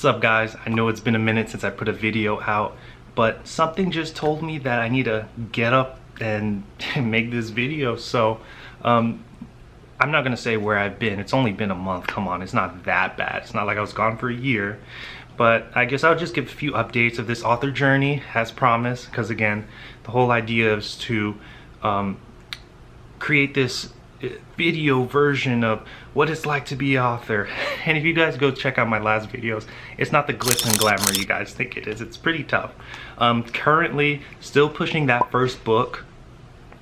What's up guys? I know it's been a minute since I put a video out, but something just told me that I need to get up and make this video. So I'm not gonna say where I've been. It's only been a month. Come on, it's not that bad. It's not like I was gone for a year. But I guess I'll just give a few updates of this author journey as promised, because again, the whole idea is to create this video version of what it's like to be an author. And if you guys go check out my last videos, it's not the glitz and glamour you guys think it is. It's pretty tough. Currently still pushing that first book.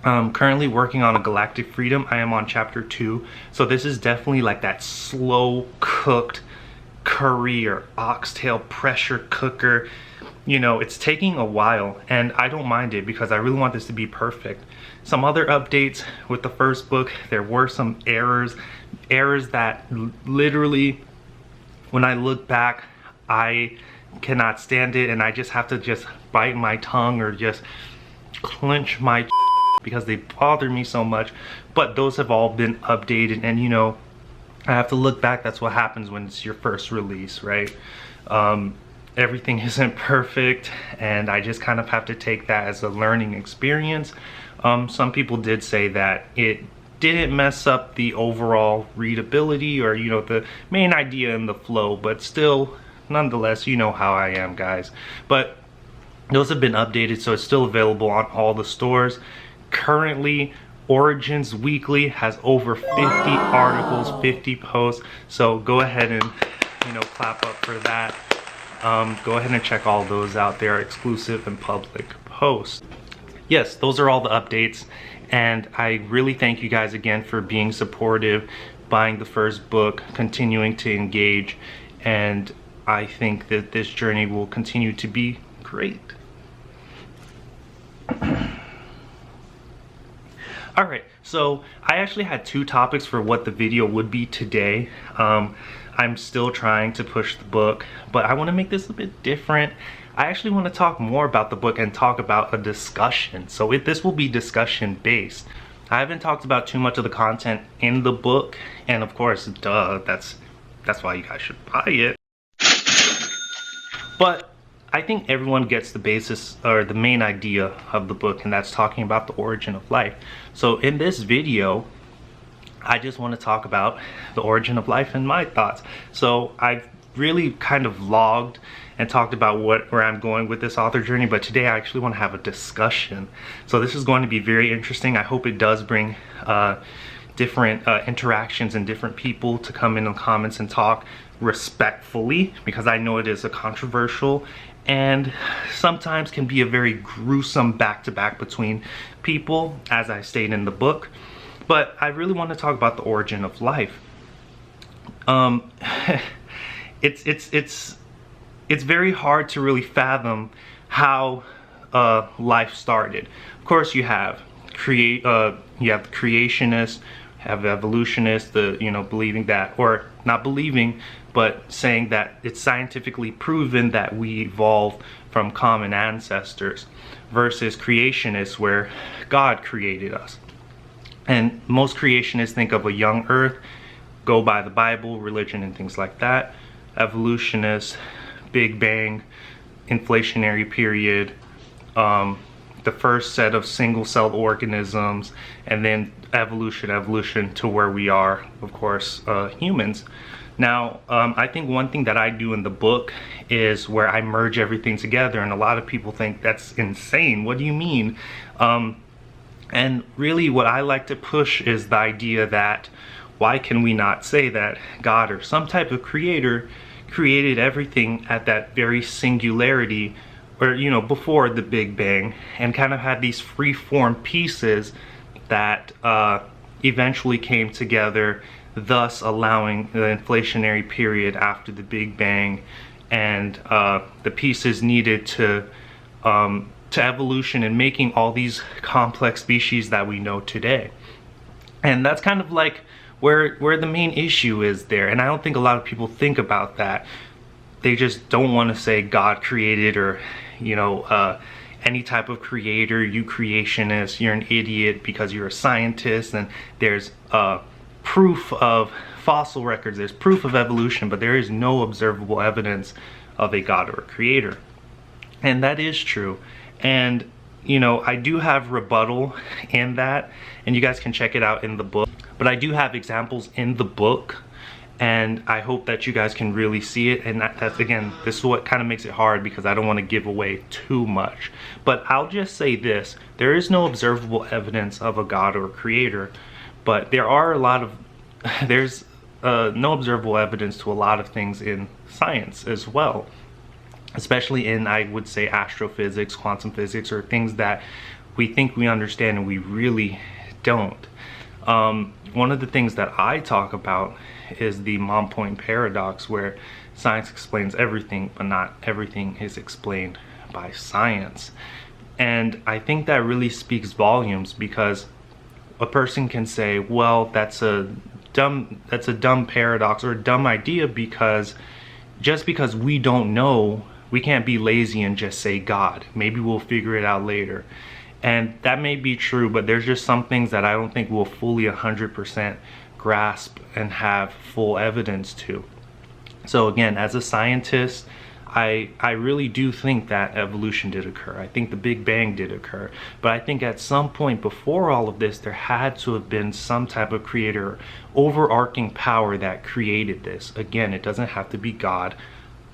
Currently working on a Galactic Freedom. I am on chapter 2, so this is definitely like that slow cooked curry or oxtail pressure cooker. You know, it's taking a while and I don't mind it because I really want this to be perfect. Some other updates with the first book, there were some errors that literally, when I look back, I cannot stand it and I just have to just bite my tongue or just clench my because they bother me so much. But those have all been updated, and you know, I have to look back. That's what happens when it's your first release, right? Everything isn't perfect and I just kind of have to take that as a learning experience. Some people did say that it didn't mess up the overall readability or, you know, the main idea and the flow, but still, nonetheless, you know how I am, guys. But those have been updated, so it's still available on all the stores. Currently, Origins Weekly has over 50 articles, 50 posts, so go ahead and, you know, clap up for that. Go ahead and check all those out. They are exclusive and public posts. Yes, those are all the updates, and I really thank you guys again for being supportive, buying the first book, continuing to engage, and I think that this journey will continue to be great. Alright, so I actually had two topics for what the video would be today. I'm still trying to push the book, but I want to make this a bit different. I actually want to talk more about the book and talk about a discussion. So this will be discussion based. I haven't talked about too much of the content in the book, and of course, duh, that's why you guys should buy it. But I think everyone gets the basis or the main idea of the book, and that's talking about the origin of life. So in this video, I just want to talk about the origin of life and my thoughts. So I've really kind of vlogged and talked about where I'm going with this author journey, but today I actually want to have a discussion. So this is going to be very interesting. I hope it does bring different interactions and different people to come in the comments and talk respectfully, because I know it is a controversial and sometimes can be a very gruesome back-to-back between people, as I state in the book. But I really want to talk about the origin of life. It's very hard to really fathom how life started. Of course, you have the creationists, have evolutionists, believing that, or not believing, but saying that it's scientifically proven that we evolved from common ancestors, versus creationists where God created us. And most creationists think of a young earth, go by the Bible, religion, and things like that. Evolutionists, Big Bang, inflationary period, the first set of single-celled organisms, and then evolution to where we are, of course, humans. Now, I think one thing that I do in the book is where I merge everything together, and a lot of people think that's insane. What do you mean? And really what I like to push is the idea that why can we not say that God or some type of creator created everything at that very singularity, or, you know, before the Big Bang, and kind of had these free-form pieces that eventually came together, thus allowing the inflationary period after the Big Bang, and the pieces needed to evolution and making all these complex species that we know today. And that's kind of like where the main issue is there, and I don't think a lot of people think about that. They just don't want to say God created, or, you know, any type of creator. You creationist, you're an idiot because you're a scientist, and there's proof of fossil records, there's proof of evolution, but there is no observable evidence of a God or a creator. And that is true. And you know, I do have rebuttal in that, and you guys can check it out in the book. But I do have examples in the book, and I hope that you guys can really see it. And that's, again, this is what kind of makes it hard, because I don't want to give away too much. But I'll just say this: there is no observable evidence of a God or a creator, but there are a lot of there's no observable evidence to a lot of things in science as well, especially in, I would say, astrophysics, quantum physics, or things that we think we understand and we really don't. One of the things that I talk about is the Diondremompoint paradox, where science explains everything, but not everything is explained by science. And I think that really speaks volumes, because a person can say, well, that's a dumb paradox or a dumb idea, because just because we don't know, we can't be lazy and just say God. Maybe we'll figure it out later. And that may be true, but there's just some things that I don't think we'll fully 100% grasp and have full evidence to. So again, as a scientist, I really do think that evolution did occur. I think the Big Bang did occur. But I think at some point before all of this, there had to have been some type of creator, overarching power that created this. Again, it doesn't have to be God.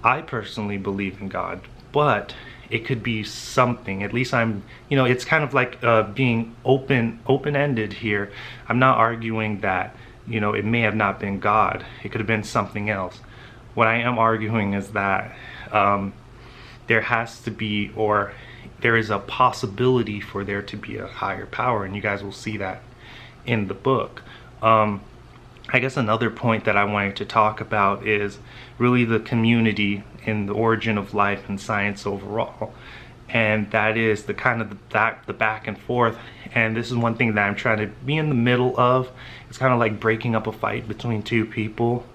I personally believe in God, but it could be something. At least I'm, you know, it's kind of like being open-ended here. I'm not arguing that, you know, it may have not been God. It could have been something else. What I am arguing is that there has to be, or there is a possibility for there to be a higher power, and you guys will see that in the book. I guess another point that I wanted to talk about is really the community in the origin of life and science overall, and that is the kind of the back and forth. And this is one thing that I'm trying to be in the middle of. It's kind of like breaking up a fight between two people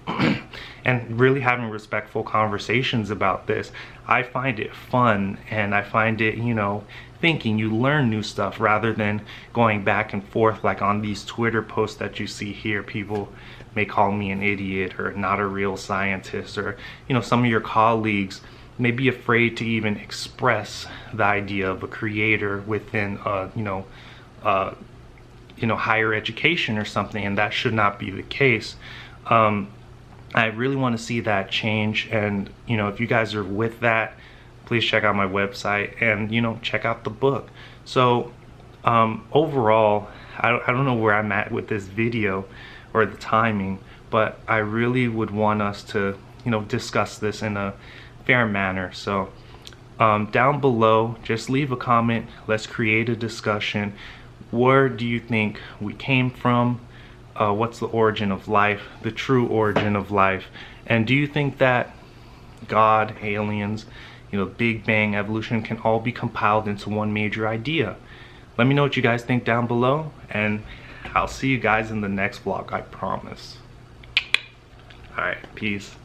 and really having respectful conversations about this. I find it fun, and I find it, you know, thinking. You learn new stuff rather than going back and forth like on these Twitter posts that you see here. People may call me an idiot or not a real scientist, or, you know, some of your colleagues may be afraid to even express the idea of a creator within higher education or something, and that should not be the case. I really want to see that change, and, you know, if you guys are with that, please check out my website and, you know, check out the book. So overall, I don't know where I'm at with this video or the timing, but I really would want us to, you know, discuss this in a fair manner. So down below, just leave a comment. Let's create a discussion. Where do you think we came from? What's the origin of life, the true origin of life? And do you think that God, aliens, you know, Big Bang, evolution can all be compiled into one major idea? Let me know what you guys think down below, and I'll see you guys in the next vlog, I promise. All right, peace.